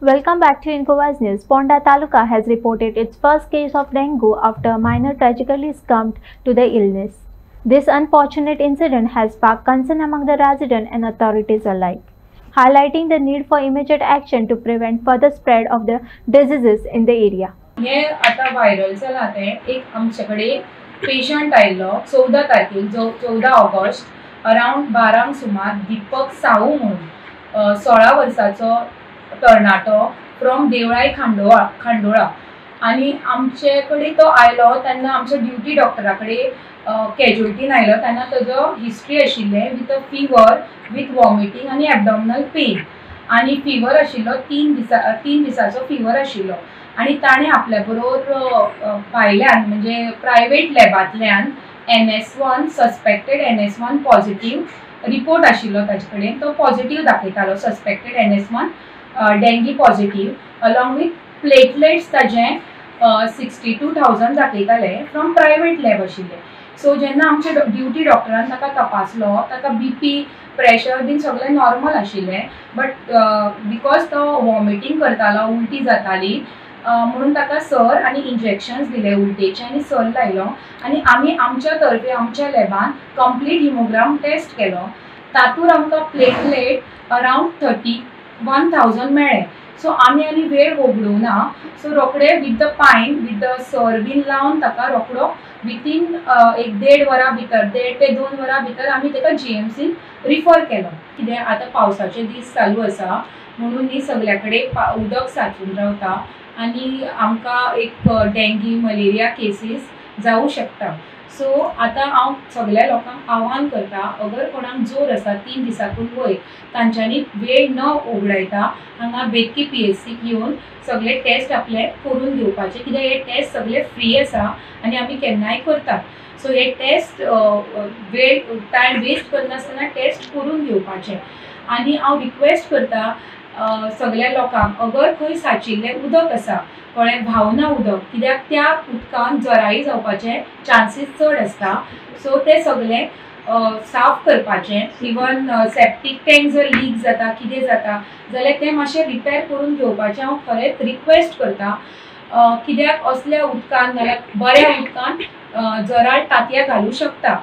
Welcome back to Incova's News. Ponda Taluka has reported its first case of dengue after a minor tragically succumbed to the illness. This unfortunate incident has sparked concern among the residents and authorities alike, highlighting the need for immediate action to prevent further spread of the diseases in the area. हे आता viral जाला ते एक आमच्याकडे patient आयलो 14 तारखेक 14 August around 12 सुमार दीपक साहू म्हणून 16 वर्साचो तरणाटो फ्रॉम देवळाई खांडोळा आणि आमचे कडेन तो आयलो तेन्ना आमच्या ड्युटी डॉक्टरा कडेन कॅज्युअल्टीन आयलो तेन्ना ताजो हिस्ट्री आशिल्ले with a fever with vomiting आनी एबडॉमिनल पेन आणि फीवर आशिल्लो 3 दिसाचो फीवर आशिल्लो आणि ताणे आपल्या बरोबर भायल्यान म्हणजे प्रायवेट लॅबांतल्यान NS1 suspected NS1 positive report आशिल्लो ताजे कडेन तो पॉझिटिव्ह दाखयतालो suspected NS1 dengue positive along with platelets ताजे 62,000 दाखयताले फ्रॉम प्रायवेट लॅब आशिल्ले. सो जेन्ना आमचे ड्युटी डॉक्टरान ताका तपासलो ताका BP प्रेशर बीन सगळें नॉर्मल आशिल्ले बट बिकॉज तो वॉमिटींग करतालो उलटी जाताली म्हणून ताका सर आनी इंजेक्शन्स दिले उलटेचे आनी सर लायलो आनी आमी आमच्या तर्फे आमच्या लॅबान कंप्लीट हिमोग्राम टेस्ट केलो. तातूंत आमकां प्लेटलेट अराउंड 31,000 मेळ्ळे. सो आमी आनी वेळ वगडूंक ना. सो रोखडे विथ द पायन विथ द सर बीन लावन ताका रोखडो विथीन 1-1.5 वरां भितर 1.5 ते 2 वरां भितर आमी ताका GMCन रिफर केलो. कित्याक आतां पावसाचे दीस चालू आसा म्हणून न्ही सगल्या कडेन उदक सांचून रावता आनी आमकां एक डेंगी मलेरिया केसीस जावं शकता. सो आतां हांव सगळ्या लोकांक आव्हान करता अगर कोणाक जोर आसा 3 दिसाकून वयर तांच्यांनी वेळ न वगडायता हांगा बेतकी PSCक येवन सगळे टेस्ट आपले करून घेवपाचे कित्याक हे टेस्ट सगळे फ्री आसा आनी आमी केन्नाय करतात. सो हे टेस्ट वेळ टायम वेस्ट करनासतना टेस्ट करून घेवपाचे आनी हांव रिक्वेस्ट करता सगळ्या लोकांक अगर खंय साचिल्लें उदक आसा कोणें व्हांवना उदक कित्याक त्या उदकान जराई जावपाचे चान्सीस चड आसता. सो ते सगळे साफ करपाचें. इवन सेप्टीक टँक जर लीक जाता कितें जाता जाल्यार तें मातशें रिपेर करून घेवपाचें हांव खरेंच रिक्वेस्ट करता. कित्याक असल्या उदकान नाल्यार बऱ्या उदकान जराळ तांतयां घालूं शकता.